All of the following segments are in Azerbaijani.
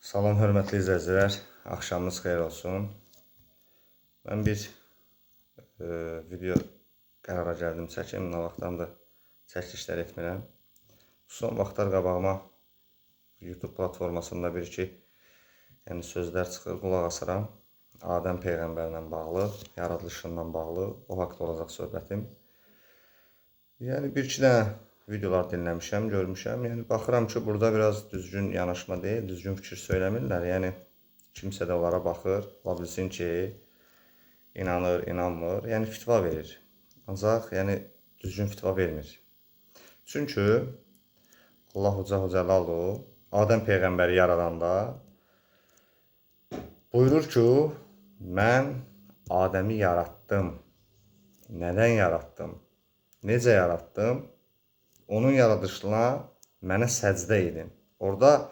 Salam, hörmətli izləyicilər, axşamınız xeyir olsun. Mən bir video qərara gəldim çəkim, nə vaxtdan da çəkilişlər etmirəm. Son vaxtlar qabağıma YouTube platformasında bir-iki sözlər çıxır, qulaq asıram. Adəm Peyğəmbərlə bağlı, yaradılışından bağlı, o haqda olacaq söhbətim. Bir-iki dənə videolar dinləmişəm, görmüşəm. Baxıram ki, burada biraz düzgün yanaşma deyil, düzgün fikir söyləmirlər. Kimsə də onlara baxır, ola bilsin ki, inanır, inanmır. Fitva verir. Ancaq, düzgün fitva vermir. Çünki Allahu Cəllaluhu Adəm Peyğəmbəri yaradanda buyurur ki, mən Adəmi yaratdım. Nədən yaratdım? Necə yaratdım? Onun yaradışına mənə səcdə edin. Orada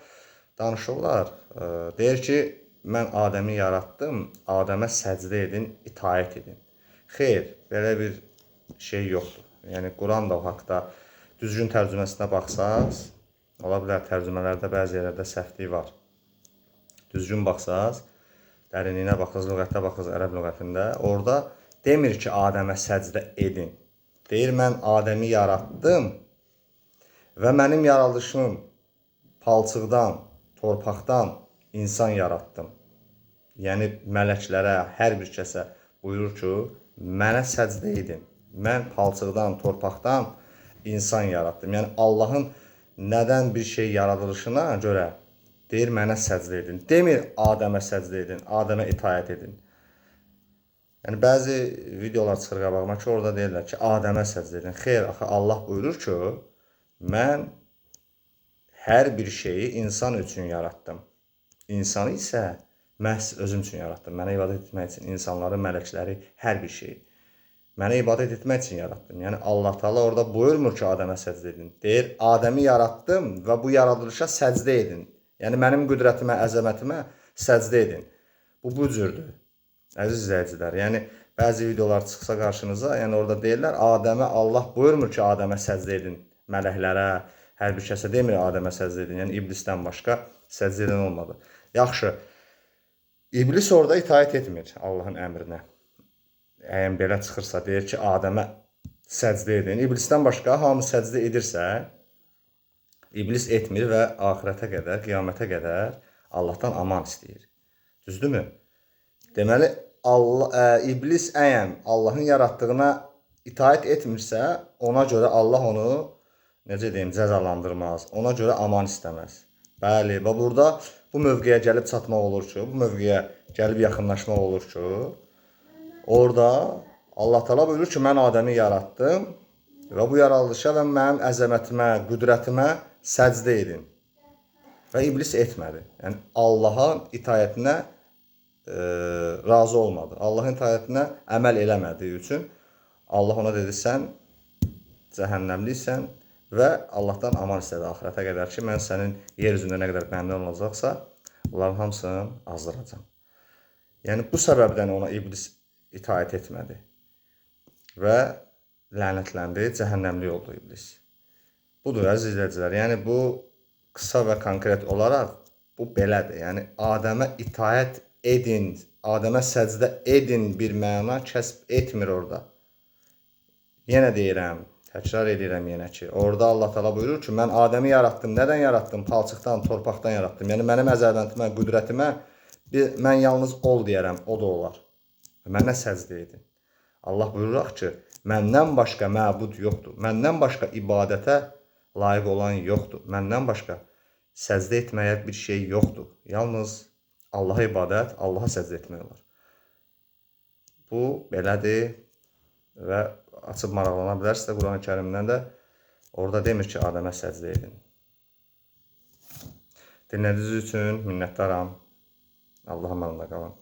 danışırlar, deyir ki, mən Adəmi yaratdım, Adəmə səcdə edin, itaət edin. Xeyr, belə bir şey yoxdur. Quran da o haqda düzgün tərcüməsinə baxsaz, ola bilər tərcümələrdə bəzi yerlərdə səhvlik var. Düzgün baxsaz, dərinliyinə baxsaz, lüğətdə baxsaz, ərəb lüğətində, orada demir ki, Adəmə səcdə edin. Deyir, mən Adəmi yaratdım və mənim yaradışım palçıqdan, torpaqdan insan yaratdım. Mələklərə, hər bir kəsə buyurur ki, mənə səcdə edin. Mən palçıqdan, torpaqdan insan yaratdım. Allahın nədən bir şey yaradılışına görə deyir, mənə səcdə edin. Demir, Adəmə səcdə edin, Adəmə itaət edin. Bəzi videolar çıxır qabağıma ki, orada deyirlər ki, Adəmə səcdə edin. Xeyr, axı Allah buyurur ki, mən hər bir şeyi insan üçün yaratdım. İnsanı isə məhz özüm üçün yaratdım. Mənə ibadət etmək üçün insanları, mələkləri, hər bir şeyi. Mənə ibadət etmək üçün yaratdım. Allah Teala orada buyurmur ki, Adəmə səcdə edin. Deyir, Adəmi yaratdım və bu yaradılışa səcdə edin. Mənim qüdrətimə, əzəmətimə səcdə edin. Bu cürdür. Əziz izləyicilər, bəzi videolar çıxsa qarşınıza, orada deyirlər, Adəmə Allah buyurmur ki, Adəmə səcdə edin. Mələklərə, hər bir kəsə demir, Adəmə səcdə edin. İblisdən başqa səcdə edən olmadı. Yaxşı, İblis orada itaət etmir Allahın əmrinə. Əgər belə çıxırsa, deyir ki, Adəmə səcdə edin. İblisdən başqa hamı səcdə edirsə, İblis etmir və axirətə qədər, qiyamətə qədər Allahdan aman istəyir. Düzdürmü? Deməli, İblis əgər Allahın yaratdığına itaət etmirsə, ona görə Allah onu, cəzalandırmaz. Ona görə aman istəməz. Bəli, və burada bu mövqeyə gəlib çatmaq olur ki, bu mövqeyə gəlib yaxınlaşmaq olur ki, orada Allah Teala buyurur ki, mən Adəmi yaratdım və bu yaradılışa və mənim əzəmətimə, qüdrətimə səcdə edin. Və İblis etmədi. Allahın itaətinə razı olmadı. Allahın itaətinə əməl eləmədiyi üçün Allah ona dedi, sən cəhənnəmlisən və Allahdan aman istədi axirətə qədər ki, mən sənin yer üzündə nə qədər məmnun olacaqsa, bunların hamısını azdıracam. Bu səbəbdən ona İblis itaət etmədi və lənətləndi, cəhənnəmli oldu İblis. Budur, əziz izləyicilər, bu qısa və konkret olaraq bu belədir. Adəmə itaət edin, Adəmə səcdə edin bir məna kəsb etmir orada. Yenə deyirəm, təkrar edirəm yenə ki, orada Allah Teala buyurur ki, mən Adəmi yaratdım. Nədən yaratdım? Palçıqdan, torpaqdan yaratdım. Mənim əzəmətimə, qüdrətimə mən yalnız ol deyərəm, o da olar. Mənə səcdə edin. Allah buyurur ki, məndən başqa məbud yoxdur. Məndən başqa ibadətə layiq olan yoxdur. Məndən başqa səcdə etməyə bir şey yoxdur. Yalnız Allaha ibadət, Allaha səcdə etmək olar. Bu belədir və açıb maraqlana bilərsə, Quran-ı Kərimdən də orada demir ki, Adəmə səcdə edin. Dinlədiyiniz üçün minnətdaram. Allah'a əmanət qalın.